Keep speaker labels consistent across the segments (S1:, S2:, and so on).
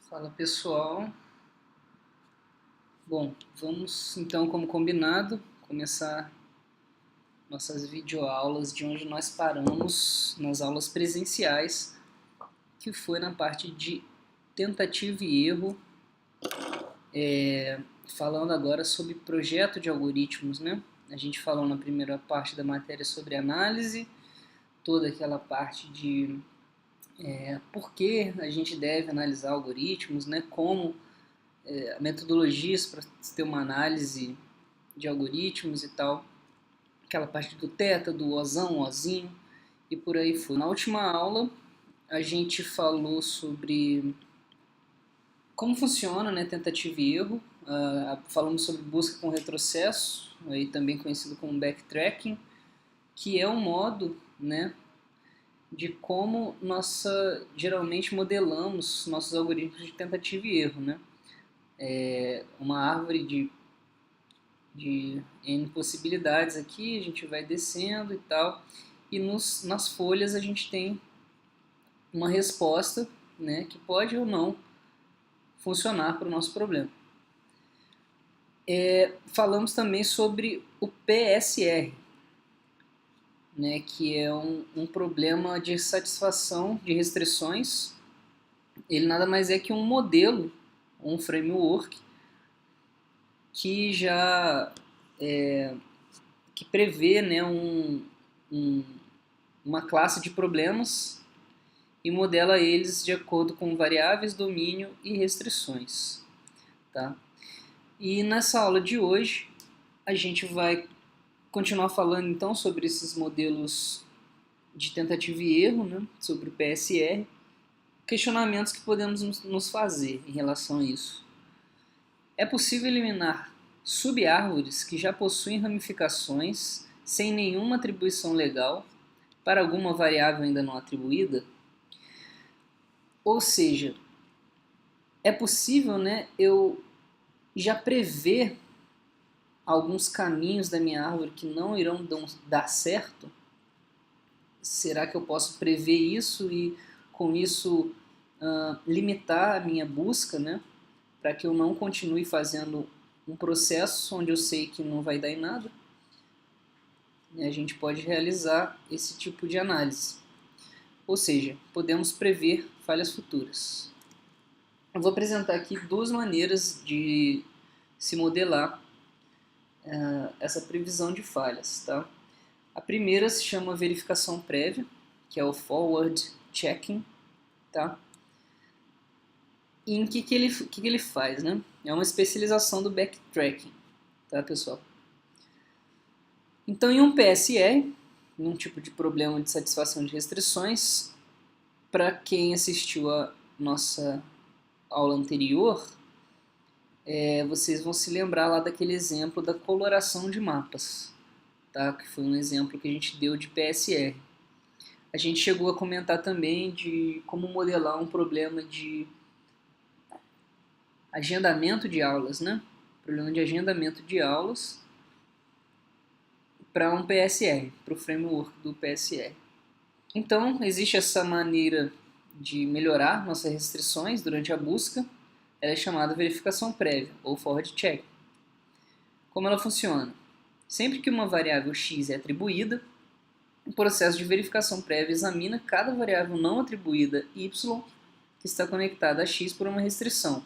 S1: Fala pessoal, bom, vamos então, como combinado, começar nossas videoaulas de onde nós paramos nas aulas presenciais, que foi na parte de tentativa e erro, falando agora sobre projeto de algoritmos, né? A gente falou na primeira parte da matéria sobre análise, toda aquela parte de por que a gente deve analisar algoritmos, né? Como metodologias para ter uma análise de algoritmos e tal, aquela parte do teta, do ozão, ozinho e por aí foi. Na última aula a gente falou sobre como funciona, né, tentativa e erro, falamos sobre busca com retrocesso, aí também conhecido como backtracking, que é um modo, né, de como nós geralmente modelamos nossos algoritmos de tentativa e erro, né? Uma árvore de N possibilidades aqui, a gente vai descendo e tal, e nas folhas a gente tem uma resposta, né, que pode ou não funcionar para o nosso problema. Falamos também sobre o PSR, né, que é um problema de satisfação de restrições. Ele nada mais é que um modelo, um framework, que já que prevê, né, uma classe de problemas e modela eles de acordo com variáveis, domínio e restrições. Tá? E nessa aula de hoje a gente vai continuar falando então sobre esses modelos de tentativa e erro, né, sobre o PSR, questionamentos que podemos nos fazer em relação a isso. É possível eliminar subárvores que já possuem ramificações sem nenhuma atribuição legal para alguma variável ainda não atribuída? Ou seja, é possível, né, eu já prever alguns caminhos da minha árvore que não irão dar certo? Será que eu posso prever isso e com isso limitar a minha busca, né, para que eu não continue fazendo um processo onde eu sei que não vai dar em nada? E a gente pode realizar esse tipo de análise. Ou seja, podemos prever falhas futuras. Eu vou apresentar aqui duas maneiras de se modelar essa previsão de falhas. Tá? A primeira se chama verificação prévia, que é o forward checking. Tá? E em que ele faz? Né? É uma especialização do backtracking. Tá, pessoal? Então, em um PSR, num tipo de problema de satisfação de restrições, para quem assistiu a nossa aula anterior, vocês vão se lembrar lá daquele exemplo da coloração de mapas, tá? Que foi um exemplo que a gente deu de PSR. A gente chegou a comentar também de como modelar um problema de agendamento de aulas, né? Problema de agendamento de aulas para um PSR, para o framework do PSR. Então, existe essa maneira de melhorar nossas restrições durante a busca. Ela é chamada verificação prévia, ou forward check. Como ela funciona? Sempre que uma variável x é atribuída, o processo de verificação prévia examina cada variável não atribuída y que está conectada a x por uma restrição.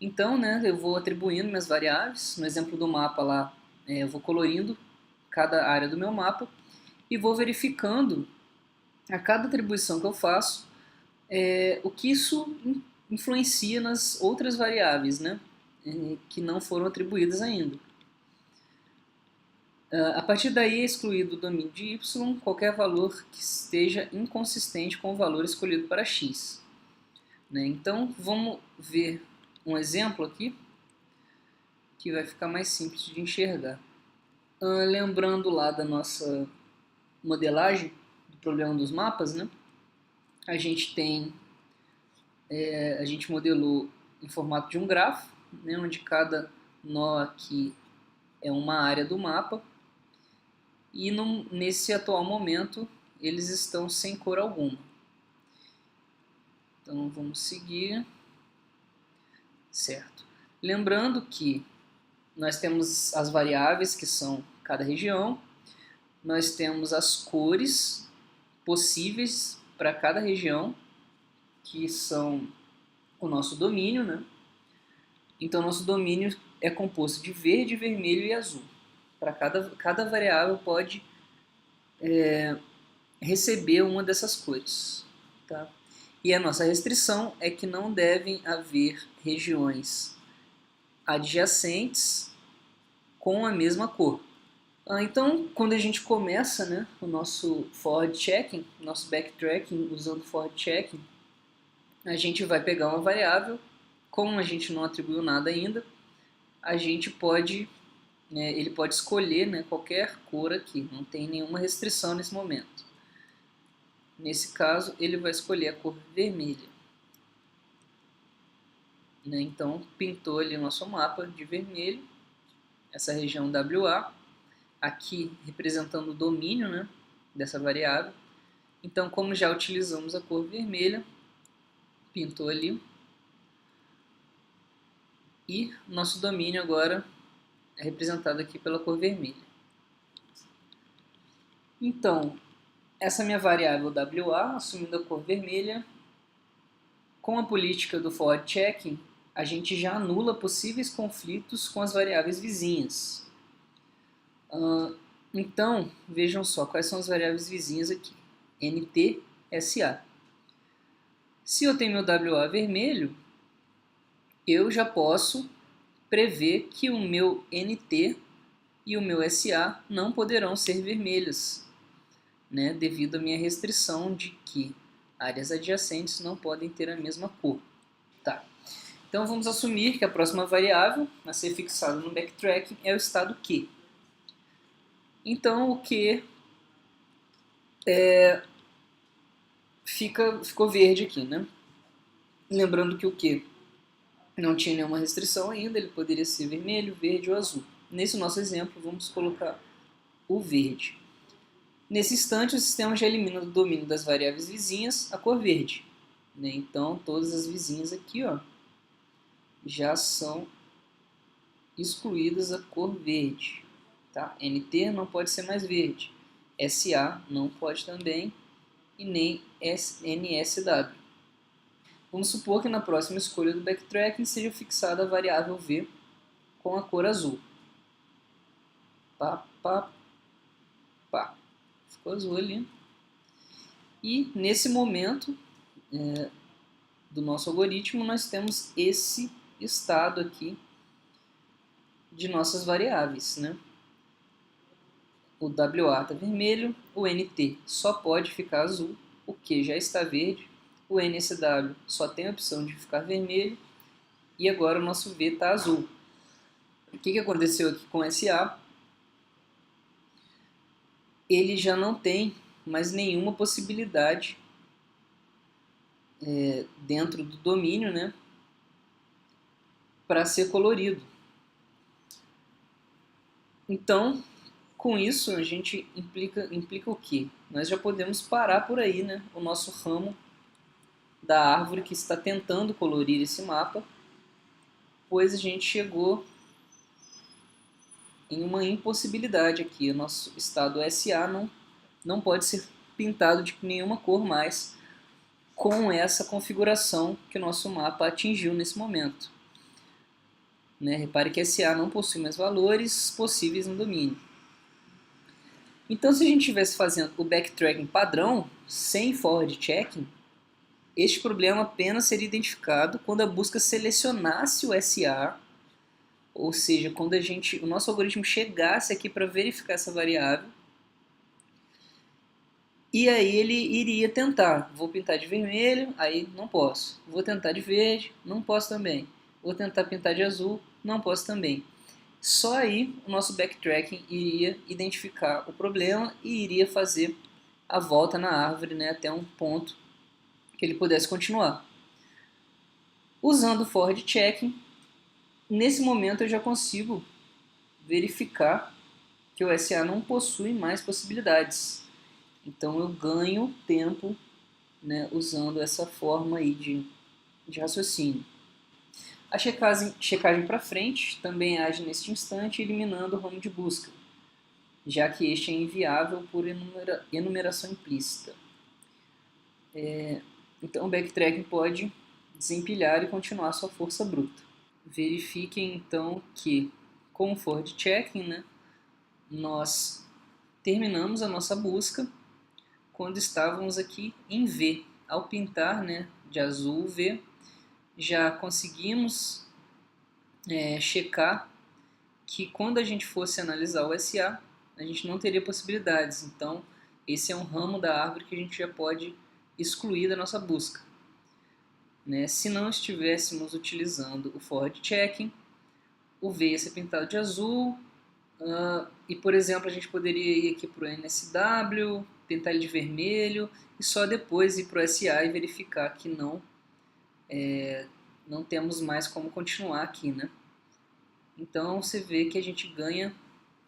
S1: Então, né, eu vou atribuindo minhas variáveis. No exemplo do mapa lá, eu vou colorindo cada área do meu mapa e vou verificando a cada atribuição que eu faço o que isso influencia nas outras variáveis, né, que não foram atribuídas ainda. A partir daí é excluído do domínio de y qualquer valor que esteja inconsistente com o valor escolhido para x. Né? Então, vamos ver um exemplo aqui, que vai ficar mais simples de enxergar. Lembrando lá da nossa modelagem do problema dos mapas, né? A gente modelou em formato de um grafo, né? Onde cada nó aqui é uma área do mapa, e nesse atual momento eles estão sem cor alguma. Então vamos seguir. certo? Lembrando que nós temos as variáveis, que são cada região, nós temos as cores possíveis para cada região, que são o nosso domínio, né? Então, nosso domínio é composto de verde, vermelho e azul. Para cada variável pode receber uma dessas cores, tá? E a nossa restrição é que não devem haver regiões adjacentes com a mesma cor. Então, quando a gente começa, né, o nosso forward checking, nosso backtracking usando forward checking, a gente vai pegar uma variável, como a gente não atribuiu nada ainda, a gente pode, ele pode escolher, né, qualquer cor aqui, não tem nenhuma restrição nesse momento. Nesse caso, ele vai escolher a cor vermelha. Né? Então, pintou ali o nosso mapa de vermelho, essa região WA, aqui representando o domínio, né, dessa variável. Então, como já utilizamos a cor vermelha, pintou ali. E nosso domínio agora é representado aqui pela cor vermelha. Então, essa minha variável WA, assumindo a cor vermelha, com a política do forward checking, a gente já anula possíveis conflitos com as variáveis vizinhas. Então, vejam só quais são as variáveis vizinhas aqui. NT, SA. Se eu tenho meu WA vermelho, eu já posso prever que o meu NT e o meu SA não poderão ser vermelhas, né, devido à minha restrição de que áreas adjacentes não podem ter a mesma cor. Tá. Então vamos assumir que a próxima variável a ser fixada no backtracking é o estado Q. Então o Q ficou verde aqui, né? Lembrando que o Q não tinha nenhuma restrição ainda, ele poderia ser vermelho, verde ou azul. Nesse nosso exemplo, vamos colocar o verde. Nesse instante, o sistema já elimina do domínio das variáveis vizinhas a cor verde. Né? Então, todas as vizinhas aqui, ó, já são excluídas a cor verde. Tá? NT não pode ser mais verde. SA não pode também, e nem NSW. Vamos supor que na próxima escolha do backtracking seja fixada a variável V com a cor azul. Pá, pá, pá. Ficou azul ali. E nesse momento do nosso algoritmo, nós temos esse estado aqui de nossas variáveis. Né? O WA está vermelho, o NT só pode ficar azul, o Q já está verde, o NSW só tem a opção de ficar vermelho, e agora o nosso V está azul. O que aconteceu aqui com o SA? Ele já não tem mais nenhuma possibilidade dentro do domínio, né, para ser colorido. Então, com isso, a gente implica o quê? Nós já podemos parar por aí, né, o nosso ramo da árvore que está tentando colorir esse mapa, pois a gente chegou em uma impossibilidade aqui. O nosso estado SA não pode ser pintado de nenhuma cor mais com essa configuração que o nosso mapa atingiu nesse momento. Né? Repare que SA não possui mais valores possíveis no domínio. Então, se a gente estivesse fazendo o backtracking padrão, sem forward checking, este problema apenas seria identificado quando a busca selecionasse o SA, ou seja, quando o nosso algoritmo chegasse aqui para verificar essa variável, e aí ele iria tentar, vou pintar de vermelho, aí não posso. Vou tentar de verde, não posso também. Vou tentar pintar de azul, não posso também. Só aí o nosso backtracking iria identificar o problema e iria fazer a volta na árvore, né, até um ponto que ele pudesse continuar. Usando o forward checking, nesse momento eu já consigo verificar que o SA não possui mais possibilidades. Então eu ganho tempo, né, usando essa forma aí de raciocínio. A checagem para frente também age neste instante, eliminando o ramo de busca, já que este é inviável por enumeração implícita. Então o backtracking pode desempilhar e continuar sua força bruta. Verifiquem então que com o forward checking, né, nós terminamos a nossa busca quando estávamos aqui em V. Ao pintar, né, de azul V, já conseguimos checar que quando a gente fosse analisar o SA, a gente não teria possibilidades. Então, esse é um ramo da árvore que a gente já pode excluir da nossa busca. Né? Se não estivéssemos utilizando o forward checking, o V ia ser pintado de azul, e, por exemplo, a gente poderia ir aqui para o NSW, pintar ele de vermelho, e só depois ir para o SA e verificar que não temos mais como continuar aqui, né? Então você vê que a gente ganha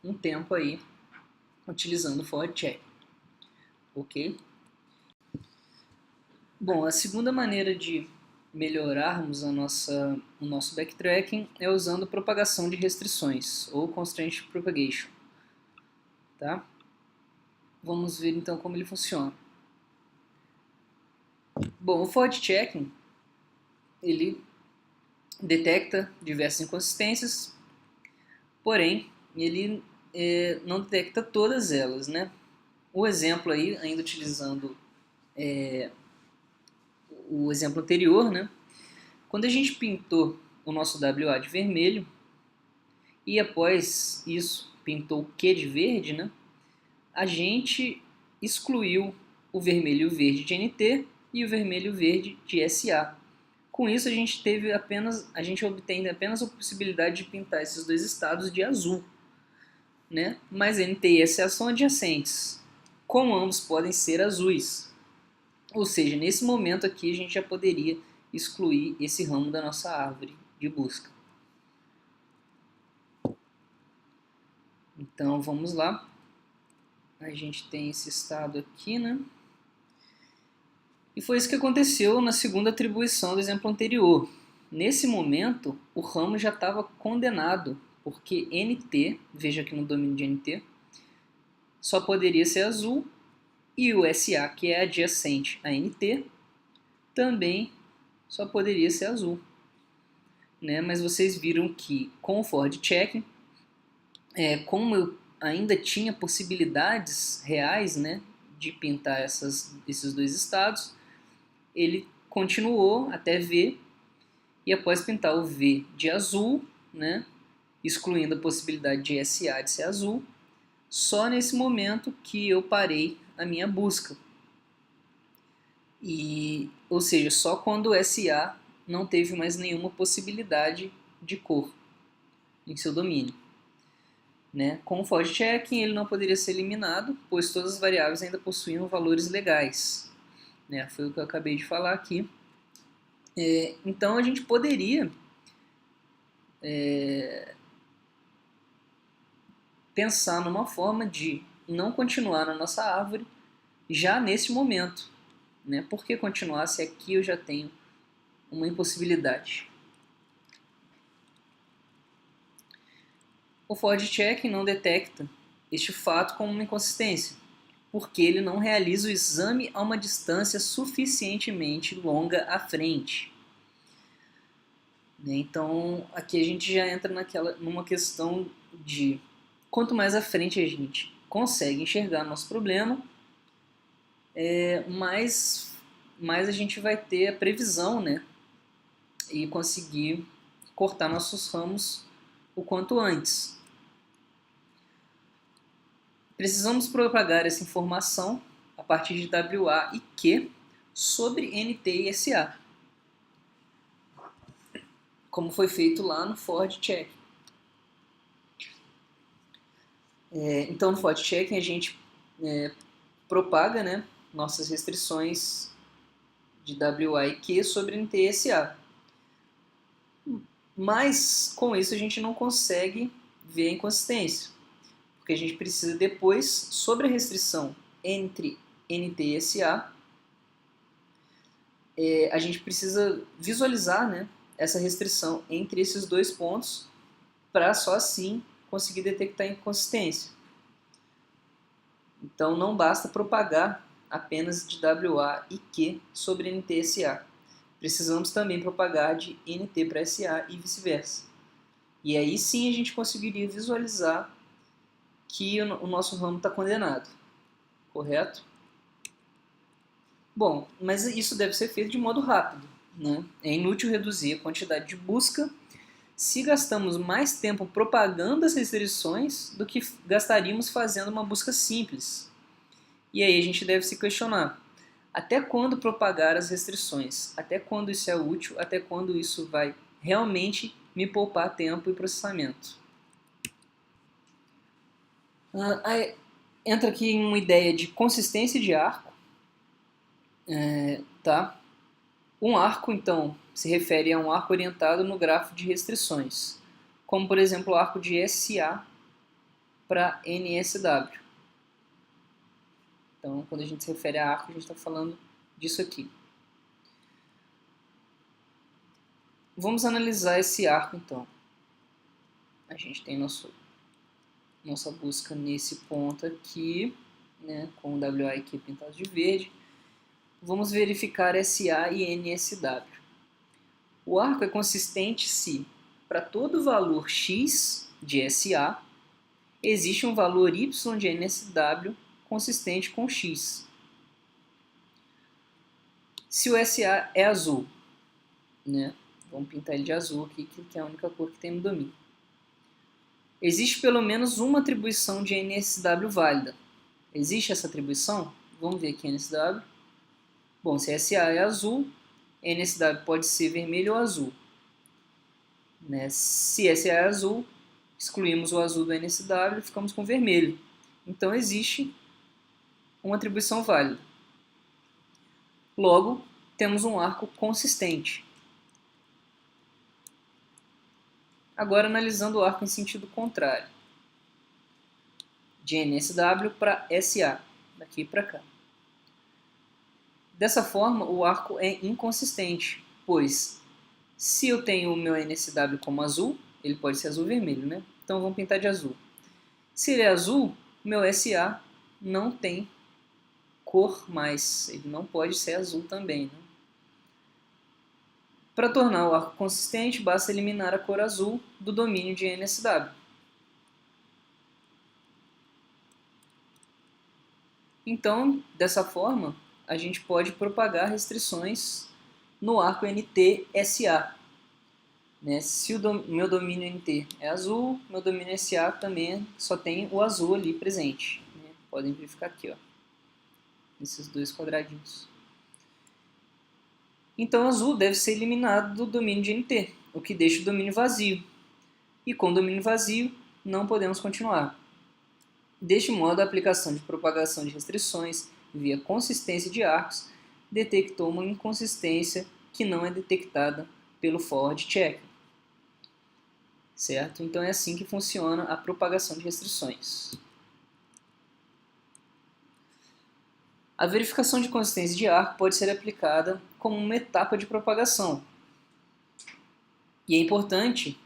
S1: um tempo aí utilizando o forward check, ok? Bom, a segunda maneira de melhorarmos o nosso backtracking é usando propagação de restrições, ou constraint propagation, tá? Vamos ver então como ele funciona. Bom, o forward checking, ele detecta diversas inconsistências, porém, ele não detecta todas elas, né? O exemplo aí, ainda utilizando o exemplo anterior, né? Quando a gente pintou o nosso WA de vermelho e após isso pintou o Q de verde, né? A gente excluiu o vermelho e o verde de NT e o vermelho e o verde de SA. Com isso a gente obtém apenas a possibilidade de pintar esses dois estados de azul, né? Mas NT e SA são adjacentes, como ambos podem ser azuis. Ou seja, nesse momento aqui a gente já poderia excluir esse ramo da nossa árvore de busca. Então vamos lá. A gente tem esse estado aqui, né? E foi isso que aconteceu na segunda atribuição do exemplo anterior. Nesse momento, o ramo já estava condenado, porque NT, veja aqui no domínio de NT, só poderia ser azul, e o SA, que é adjacente a NT, também só poderia ser azul. Né? Mas vocês viram que com o forward checking, como eu ainda tinha possibilidades reais, né, de pintar esses dois estados, ele continuou até V, e após pintar o V de azul, né, excluindo a possibilidade de SA de ser azul, só nesse momento que eu parei a minha busca. Ou seja, só quando o SA não teve mais nenhuma possibilidade de cor em seu domínio. Né? Com o forward checking ele não poderia ser eliminado, pois todas as variáveis ainda possuíam valores legais. Né? Foi o que eu acabei de falar aqui. Então a gente poderia pensar numa forma de não continuar na nossa árvore já nesse momento. Né? Por que continuar se aqui eu já tenho uma impossibilidade? O forward checking não detecta este fato como uma inconsistência, porque ele não realiza o exame a uma distância suficientemente longa à frente. Então, aqui a gente já entra numa questão de quanto mais à frente a gente consegue enxergar nosso problema, mais a gente vai ter a previsão, né? E conseguir cortar nossos ramos o quanto antes. Precisamos propagar essa informação a partir de WA e Q sobre NT e SA, como foi feito lá no forward check. Então, no forward checking a gente propaga, né, nossas restrições de WA e Q sobre NT e SA. Mas, com isso, a gente não consegue ver a inconsistência, porque a gente precisa depois, sobre a restrição entre NT e SA, a gente precisa visualizar, né, essa restrição entre esses dois pontos para só assim conseguir detectar inconsistência. Então não basta propagar apenas de WA e Q sobre NT-SA. Precisamos também propagar de NT para SA e vice-versa. E aí sim a gente conseguiria visualizar que o nosso ramo está condenado. Correto? Bom, mas isso deve ser feito de modo rápido, né? É inútil reduzir a quantidade de busca se gastamos mais tempo propagando as restrições do que gastaríamos fazendo uma busca simples. E aí a gente deve se questionar: até quando propagar as restrições? Até quando isso é útil? Até quando isso vai realmente me poupar tempo e processamento? Aí entra aqui uma ideia de consistência de arco. Tá? Um arco, então, se refere a um arco orientado no grafo de restrições, como, por exemplo, o arco de SA para NSW. Então, quando a gente se refere a arco, a gente está falando disso aqui. Vamos analisar esse arco, então. A gente tem nossa busca nesse ponto aqui, né, com o WA aqui pintado de verde. Vamos verificar SA e NSW. O arco é consistente se, para todo valor x de SA, existe um valor y de NSW consistente com x. Se o SA é azul, né, vamos pintar ele de azul aqui, que é a única cor que tem no domínio. Existe pelo menos uma atribuição de NSW válida. Existe essa atribuição? Vamos ver aqui NSW. Bom, se SA é azul, NSW pode ser vermelho ou azul. Né? Se SA é azul, excluímos o azul do NSW e ficamos com vermelho. Então existe uma atribuição válida. Logo, temos um arco consistente. Agora analisando o arco em sentido contrário. De NSW para SA, daqui para cá. Dessa forma, o arco é inconsistente, pois se eu tenho o meu NSW como azul, ele pode ser azul-vermelho, né? Então vamos pintar de azul. Se ele é azul, meu SA não tem cor mais, ele não pode ser azul também, né? Para tornar o arco consistente, basta eliminar a cor azul do domínio de NSW. Então, dessa forma, a gente pode propagar restrições no arco NT-SA. Né? Se o meu domínio NT é azul, meu domínio SA também só tem o azul ali presente. Né? Podem verificar aqui, ó, esses dois quadradinhos. Então, azul deve ser eliminado do domínio de NT, o que deixa o domínio vazio. E com o domínio vazio, não podemos continuar. Deste modo, a aplicação de propagação de restrições via consistência de arcos detectou uma inconsistência que não é detectada pelo forward checking. Certo? Então é assim que funciona a propagação de restrições. A verificação de consistência de arco pode ser aplicada como uma etapa de propagação. E é importante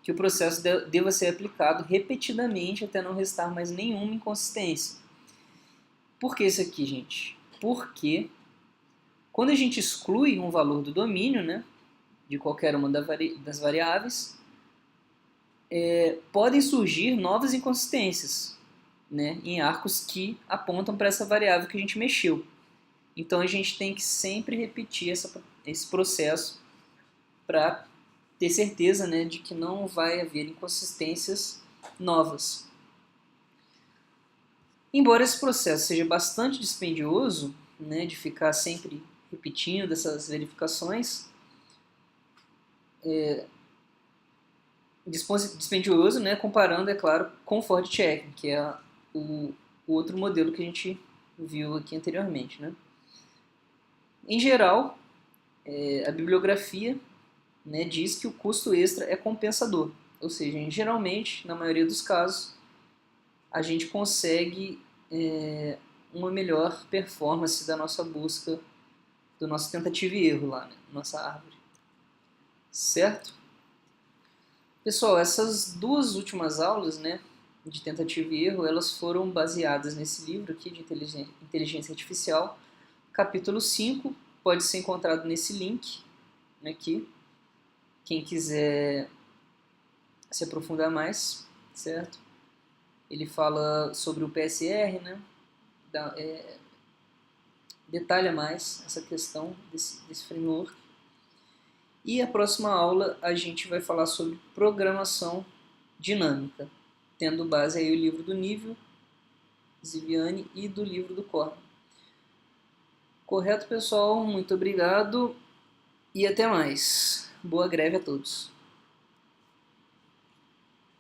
S1: que o processo deva ser aplicado repetidamente até não restar mais nenhuma inconsistência. Por que isso aqui, gente? Porque quando a gente exclui um valor do domínio, né, de qualquer uma das variáveis, podem surgir novas inconsistências, né, em arcos que apontam para essa variável que a gente mexeu. Então a gente tem que sempre repetir esse processo para ter certeza, né, de que não vai haver inconsistências novas. Embora esse processo seja bastante dispendioso, né, de ficar sempre repetindo essas verificações, dispendioso, né, comparando, é claro, com o forward checking, que é o outro modelo que a gente viu aqui anteriormente. Né? Em geral, a bibliografia, né, diz que o custo extra é compensador, ou seja, geralmente, na maioria dos casos, a gente consegue uma melhor performance da nossa busca, do nosso tentativa e erro lá, né, nossa árvore. certo? Pessoal, essas duas últimas aulas, né, de tentativa e erro, elas foram baseadas nesse livro aqui de inteligência artificial, capítulo 5, pode ser encontrado nesse link aqui, quem quiser se aprofundar mais, certo? Ele fala sobre o PSR, né, detalha mais essa questão desse framework. E a próxima aula a gente vai falar sobre programação dinâmica, tendo base aí o livro do Nível, Ziviani e do livro do Corman. Correto, pessoal? Muito obrigado e até mais. Boa greve a todos.